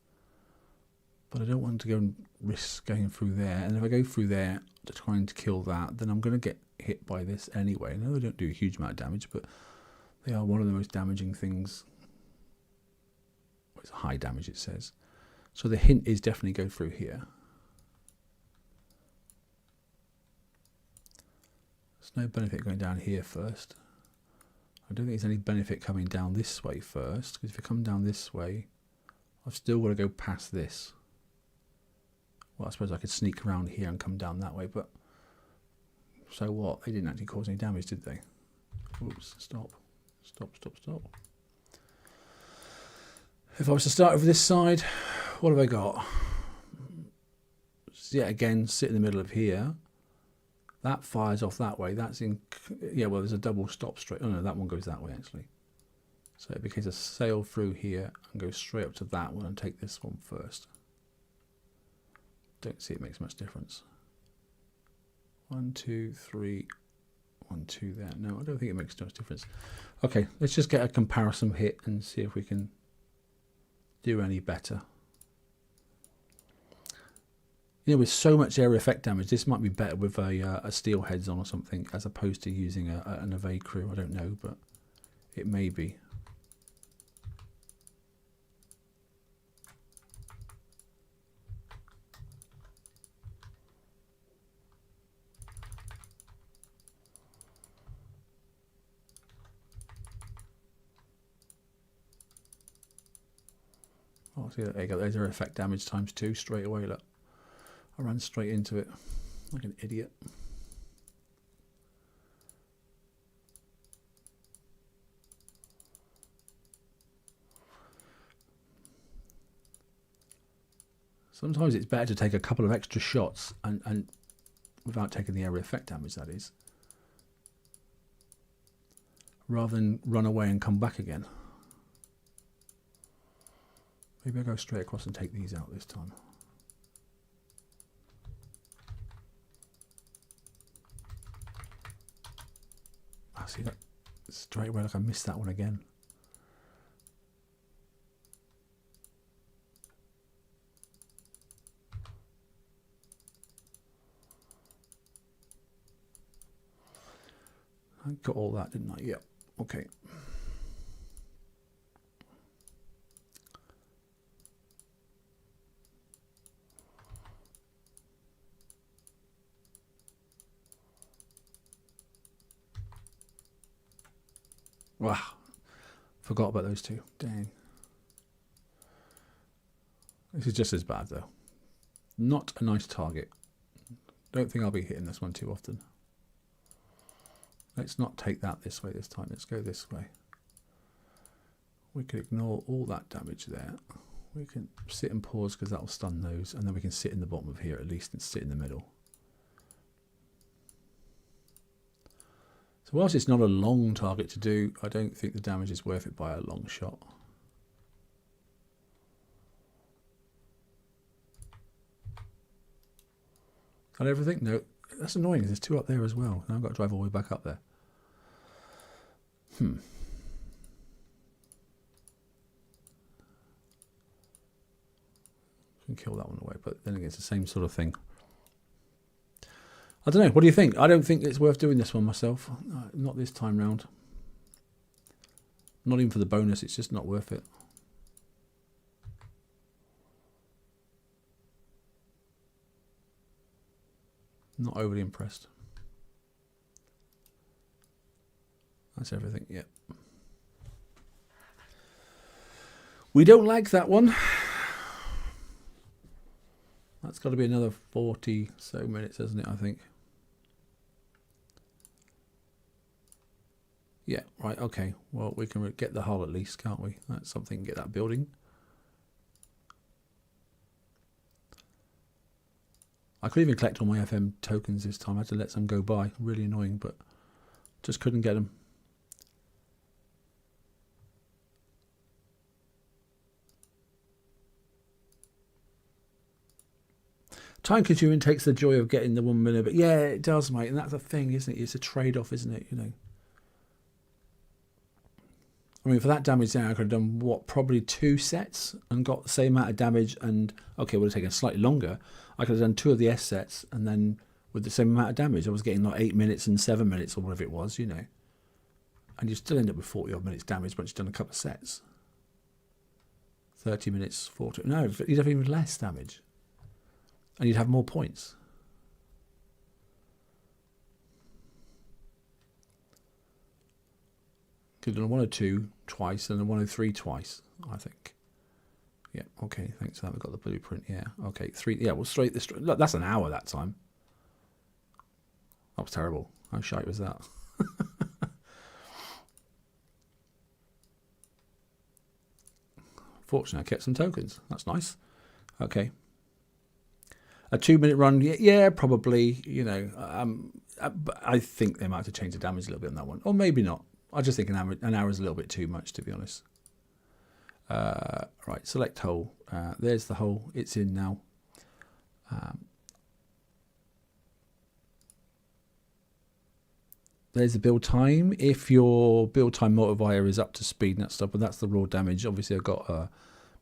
But I don't want to go and risk going through there. And if I go through there to trying to kill that, then I'm going to get hit by this anyway. No, they don't do a huge amount of damage, but they are one of the most damaging things. It's high damage, it says. So the hint is definitely go through here. There's no benefit going down here first. I don't think there's any benefit coming down this way first, because if I come down this way, I've still got to go past this. Well, I suppose I could sneak around here and come down that way, but so what? They didn't actually cause any damage, did they? Oops, stop. Stop, stop, stop. If I was to start over this side, what have I got? Yet again, sit in the middle of here. That fires off that way. That's in, yeah, well, there's a double stop straight. Oh no, that one goes that way actually. So it becomes a sail through here and go straight up to that one and take this one first. Don't see it makes much difference. 1, 2, 3, 1, 2 there. No, I don't think it makes much difference. Okay, let's just get a comparison hit and see if we can do any better. You know, with so much area effect damage, this might be better with a steel heads on or something, as opposed to using an evade crew. I don't know, but it may be. Oh, see, there you go. There's area effect damage ×2 straight away. Look, I ran straight into it like an idiot. Sometimes it's better to take a couple of extra shots and without taking the area effect damage, that is, rather than run away and come back again. Maybe I'll go straight across and take these out this time. I see that straight away, like I missed that one again. I got all that, didn't I? Yeah. Okay. Wow, forgot about those two. Dang. This is just as bad though. Not a nice target. Don't think I'll be hitting this one too often. Let's not take that this way this time. Let's go this way. We can ignore all that damage there. We can sit and pause because that'll stun those, and then we can sit in the bottom of here at least and sit in the middle. So whilst it's not a long target to do, I don't think the damage is worth it by a long shot. Got everything? No. That's annoying. There's two up there as well. Now I've got to drive all the way back up there. Can kill that one away, but then again, it's the same sort of thing. I don't know. What do you think? I don't think it's worth doing this one myself. Not this time round. Not even for the bonus. It's just not worth it. Not overly impressed. That's everything. Yep. We don't like that one. That's got to be another 40 so minutes, isn't it? I think. Yeah, right, okay. Well, we can get the hull at least, can't we? That's something, get that building. I could even collect all my FM tokens this time. I had to let some go by. Really annoying, but just couldn't get them. Time consuming takes the joy of getting the 1 minute, but yeah, it does, mate. And that's the thing, isn't it? It's a trade-off, isn't it? You know. I mean, for that damage there, I could have done, what, probably 2 sets and got the same amount of damage. And, okay, it would have taken slightly longer. I could have done 2 of the S sets and then with the same amount of damage. I was getting like 8 minutes and 7 minutes or whatever it was, you know. And you still end up with 40 odd minutes damage once you've done a couple of sets. 30 minutes, 40. No, you'd have even less damage. And you'd have more points. Could have done 102 twice and then 103 twice, I think. Yeah, okay, thanks for that. We've got the blueprint, yeah. Okay, 3, yeah, we'll straight this. Look, that's an hour that time. That was terrible. How shite was that? Fortunately, I kept some tokens. That's nice. Okay. A 2 minute run, yeah, probably, you know. I think they might have to change the damage a little bit on that one. Or maybe not. I just think an hour is a little bit too much, to be honest. Right, select hull. There's the hull. It's in now. There's the build time. If your build time modifier is up to speed and that stuff, but that's the raw damage. Obviously, I've got a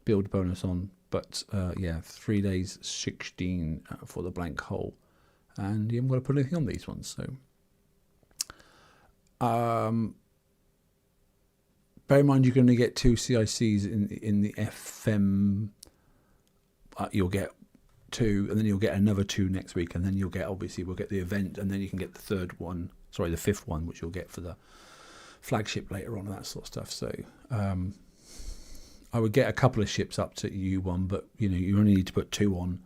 build bonus on But yeah, 3 days 16 for the blank hull, and you haven't got to put anything on these ones. So bear in mind you're going to get 2 CICs in the FM. You'll get 2, and then you'll get another 2 next week, and then you'll get, obviously we'll get the event, and then you can get the 5th one, which you'll get for the flagship later on, and that sort of stuff. So I would get a couple of ships up to U1, but you only need to put 2 on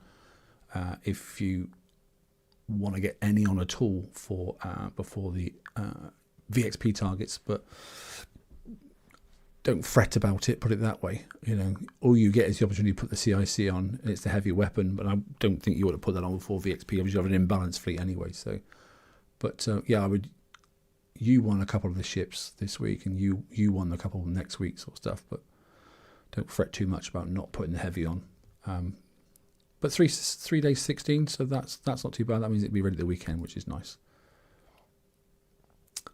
if you want to get any on at all for before the VXP targets. But don't fret about it, put it that way. All you get is the opportunity to put the CIC on, and it's the heavy weapon, but I don't think you ought to put that on before VXP. Obviously you have an imbalanced fleet anyway. So, but yeah, I would U1 a couple of the ships this week, and U1 a couple next week, sort of stuff. But don't fret too much about not putting the heavy on. But 3 days 16, so that's not too bad. That means it'll be ready the weekend, which is nice.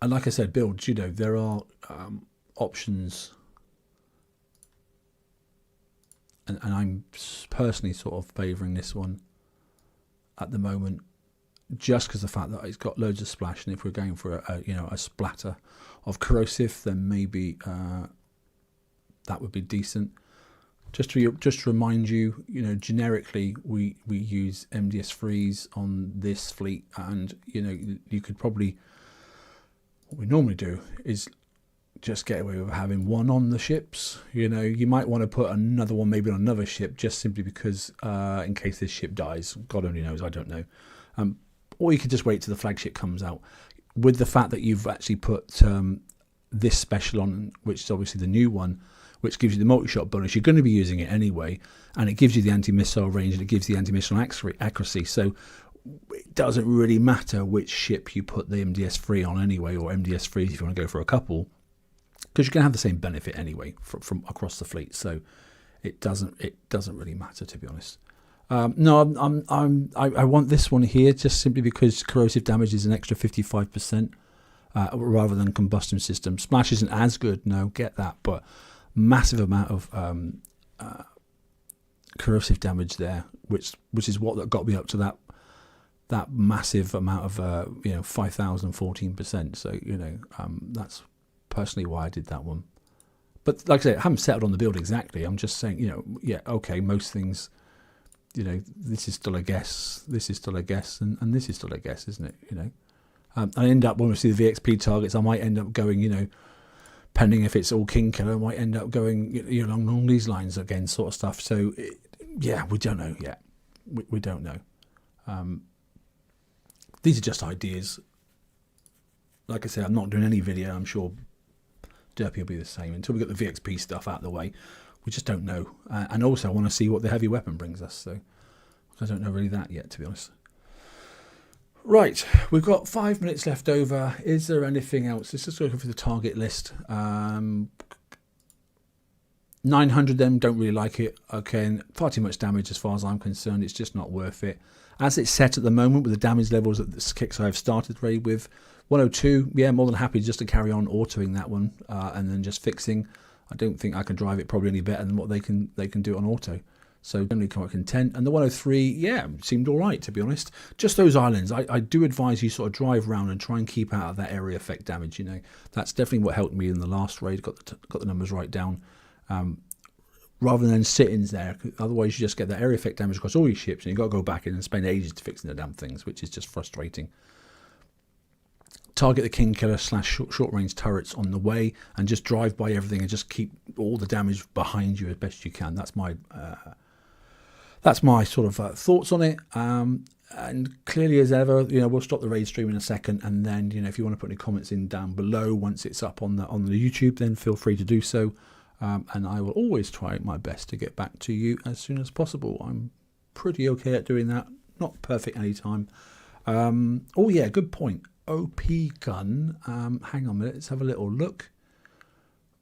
And like I said, builds, there are options. And I'm personally sort of favouring this one at the moment, just because the fact that it's got loads of splash, and if we're going for a splatter of corrosive, then maybe that would be decent. Just to remind you, generically we use MDS freeze on this fleet, and you could probably, what we normally do is just get away with having 1 on the ships. You might want to put another one maybe on another ship, just simply because in case this ship dies. God only knows, I don't know. Or you could just wait till the flagship comes out. With the fact that you've actually put this special on, which is obviously the new one, which gives you the multi-shot bonus, you're going to be using it anyway, and it gives you the anti-missile range, and it gives the anti-missile accuracy. So it doesn't really matter which ship you put the MDS free on anyway, or MDS free if you want to go for a couple, because you're going to have the same benefit anyway from across the fleet. So it doesn't really matter, to be honest. No, I want this one here just simply because corrosive damage is an extra 55% rather than combustion system. Splash isn't as good, no, get that, but massive amount of corrosive damage there, which is what got me up to that massive amount of 5,014%. So that's personally why I did that one. But like I said, I haven't settled on the build exactly. I'm just saying, yeah, okay, most things, this is still a guess, this is still a guess, and this is still a guess, isn't it? I end up, when we see the VXP targets, I might end up going, depending if it's all king killer, I might end up going along these lines again, sort of stuff. So yeah, we don't know yet. We don't know. These are just ideas. Like I said, I'm not doing any video. I'm sure Derpy will be the same until we get the VXP stuff out of the way. We just don't know. And also I want to see what the heavy weapon brings us. So I don't know really that yet, to be honest. Right, we've got 5 minutes left over. Is there anything else? Let's just go for the target list. 900 them, don't really like it. Okay, and far too much damage as far as I'm concerned. It's just not worth it. As it's set at the moment with the damage levels that the kicks I've started raid with, 102, yeah, more than happy just to carry on autoing that one and then just fixing. I don't think I can drive it probably any better than what they can do on auto. So generally quite content. And the 103, yeah, seemed all right, to be honest. Just those islands. I do advise you sort of drive around and try and keep out of that area effect damage. That's definitely what helped me in the last raid. Got the numbers right down. Rather than sit-ins there. Otherwise you just get that area effect damage across all your ships, and you've got to go back in and spend ages fixing the damn things, which is just frustrating. Target the king killer / short range turrets on the way, and just drive by everything and just keep all the damage behind you as best you can. That's my sort of thoughts on it. And clearly as ever, we'll stop the raid stream in a second, and then if you want to put any comments in down below once it's up on the YouTube, then feel free to do so. And I will always try my best to get back to you as soon as possible. I'm pretty okay at doing that. Not perfect any time. Oh yeah, good point. OP gun. Hang on a minute. Let's have a little look.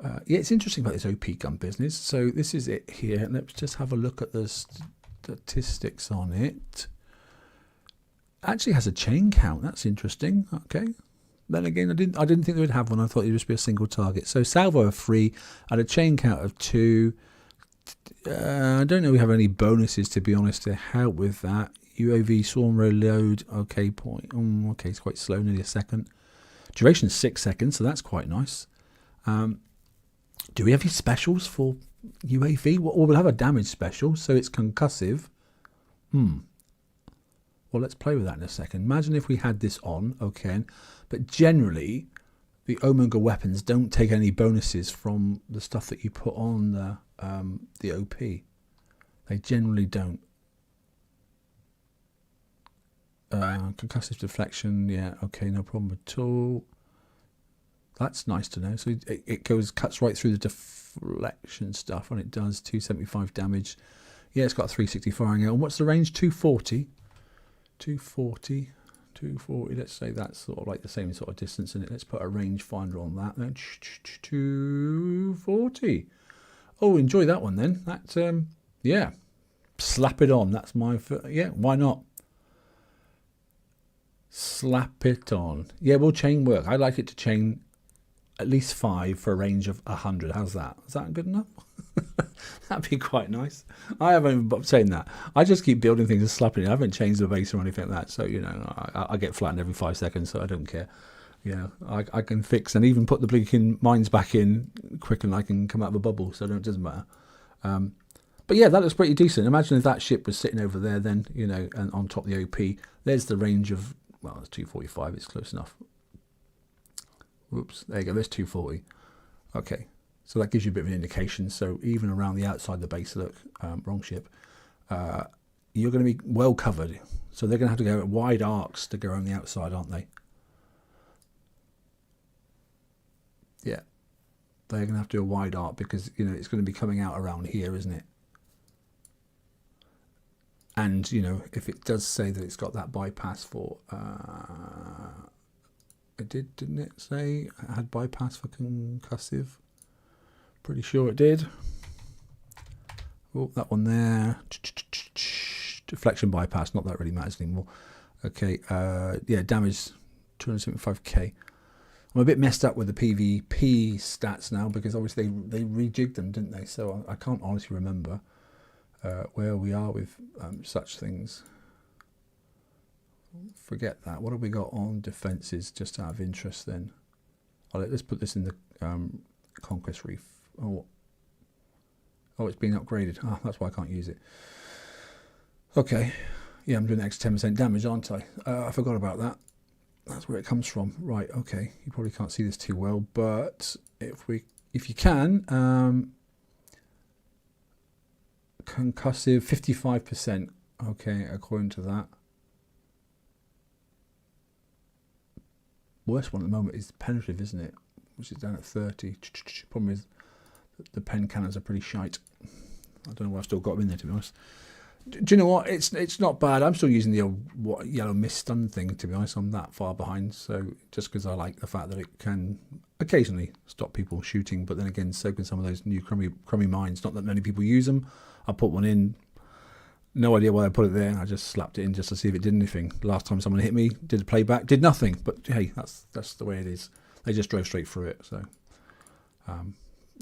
Yeah, it's interesting about this OP gun business. So this is it here. Let's just have a look at the statistics on it. Actually has a chain count. That's interesting. Okay. Then again, I didn't think they would have one. I thought it would just be a single target. So salvo of 3 and a chain count of 2. I don't know if we have any bonuses, to be honest, to help with that. UAV swarm reload. Okay, point. Okay, it's quite slow, nearly a second. Duration is 6 seconds, so that's quite nice. Do we have any specials for UAV? Well, we'll have a damage special, so it's concussive. Well, let's play with that in a second. Imagine if we had this on, okay. But generally, the Omega weapons don't take any bonuses from the stuff that you put on the OP. They generally don't. Concussive deflection, yeah, okay, no problem at all. That's nice to know. So it cuts right through the deflection stuff, and it does 275 damage. Yeah, it's got a 360 firing out. And what's the range? 240. 240. 240. Let's say that's sort of like the same sort of distance in it. Let's put a rangefinder on that. Then 240. Oh, enjoy that one then. That yeah, slap it on. That's my yeah. Why not? Slap it on. Yeah, we'll chain work. I like it to chain at least 5 for a range of 100. How's that? Is that good enough? That'd be quite nice. I haven't been saying that. I just keep building things and slapping it. I haven't changed the base or anything like that. So, you know, I get flattened every 5 seconds, so I don't care. You know, I can fix and even put the blinking mines back in quicker than I can come out of a bubble, so it doesn't matter. But yeah, that looks pretty decent. Imagine if that ship was sitting over there then, you know, and on top of the OP. There's the range of, well, it's 245. It's close enough. Whoops, there you go, there's 240. Okay, so that gives you a bit of an indication. So even around the outside of the base, look, wrong ship, you're going to be well covered. So they're going to have to go at wide arcs to go around the outside, aren't they? Yeah, they're going to have to do a wide arc because, you know, it's going to be coming out around here, isn't it? And, you know, if it does say that it's got that bypass for... it did, didn't it say it had bypass for concussive? Pretty sure it did. Oh, that one there. Deflection bypass, not that really matters anymore. Okay, yeah, damage 275k. I'm a bit messed up with the PvP stats now because obviously they rejigged them, didn't they? So I can't honestly remember where we are with such things. Forget that. What have we got on defences just out of interest then? Let's put this in the Conquest Reef. Oh, it's been upgraded. Ah, that's why I can't use it. Okay. Yeah, I'm doing extra 10% damage, aren't I? I forgot about that. That's where it comes from. Right, okay. You probably can't see this too well, but if you can, concussive 55%. Okay, according to that. Worst one at the moment is penetrative, isn't it? Which is down at 30. Problem is the pen cannons are pretty shite. I don't know why I've still got them in there, to be honest. Do you know what? It's not bad. I'm still using the old yellow mist stun thing, to be honest. I'm that far behind, so just because I like the fact that it can occasionally stop people shooting, but then again, so can some of those new crummy mines. Not that many people use them. I put one in. No idea why I put it there. I just slapped it in just to see if it did anything. Last time someone hit me, did a playback, did nothing. But hey, that's the way it is. They just drove straight through it. So,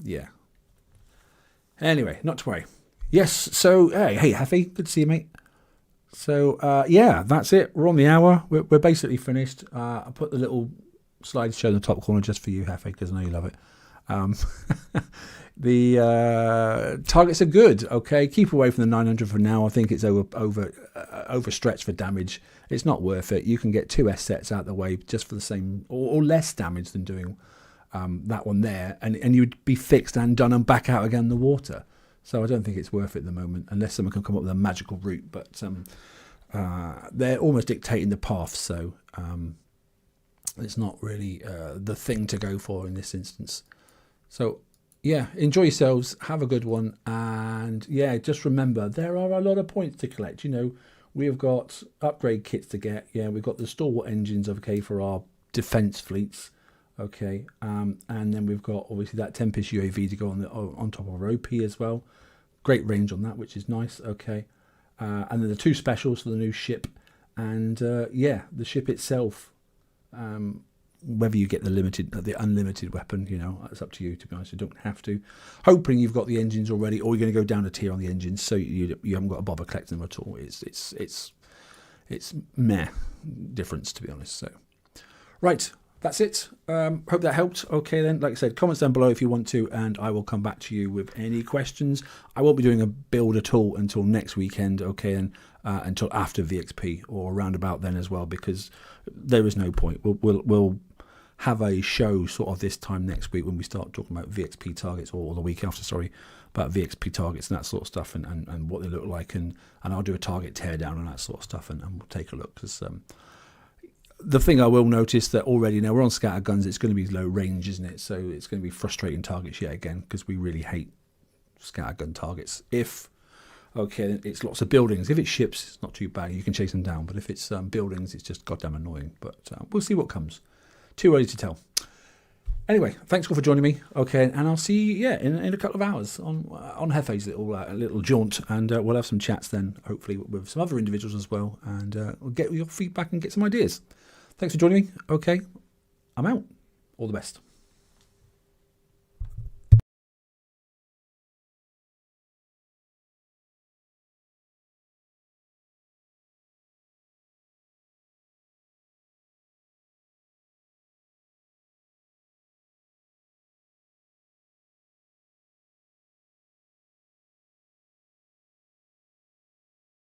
yeah. Anyway, not to worry. Yes. So hey, Haffy, good to see you, mate. So yeah, that's it. We're on the hour. We're basically finished. I put the little slideshow in the top corner just for you, Haffy, because I know you love it. The targets are good. Okay, keep away from the 900 for now. I think it's overstretched for damage. It's not worth it. You can get 2 S sets out the way just for the same or less damage than doing that one there, and you'd be fixed and done and back out again in the water. So I don't think it's worth it at the moment, unless someone can come up with a magical route. But they're almost dictating the path, so it's not really the thing to go for in this instance. So yeah, enjoy yourselves, have a good one, and yeah, just remember there are a lot of points to collect. You know, we've got upgrade kits to get. Yeah, we've got the Stalwart engines, okay, for our defense fleets, okay, and then we've got obviously that Tempest UAV to go on top of our OP as well. Great range on that, which is nice, okay, and then the 2 specials for the new ship, and yeah, the ship itself. whether you get the unlimited weapon, you know, it's up to you, to be honest. You don't have to. Hoping you've got the engines already, or you're going to go down a tier on the engines, so you haven't got to bother collecting them at all. It's meh difference, to be honest. So, right, that's it. Hope that helped. Okay, then, like I said, comments down below if you want to, and I will come back to you with any questions. I won't be doing a build at all until next weekend, okay, and until after VXP or around about then as well, because there is no point. We'll have a show sort of this time next week when we start talking about VXP targets, or the week after, sorry, about VXP targets and that sort of stuff, and what they look like, and I'll do a target teardown and that sort of stuff, and we'll take a look, because the thing I will notice that already now we're on scatterguns, it's going to be low range, isn't it? So it's going to be frustrating targets yet again, because we really hate scattergun targets. If okay, it's lots of buildings. If it's ships, it's not too bad. You can chase them down. But if it's buildings, it's just goddamn annoying. But we'll see what comes. Too early to tell. Anyway, thanks all for joining me. Okay, and I'll see you, in a couple of hours on Hefe's little jaunt, and we'll have some chats then, hopefully with some other individuals as well, and we'll get your feedback and get some ideas. Thanks for joining me. Okay, I'm out. All the best.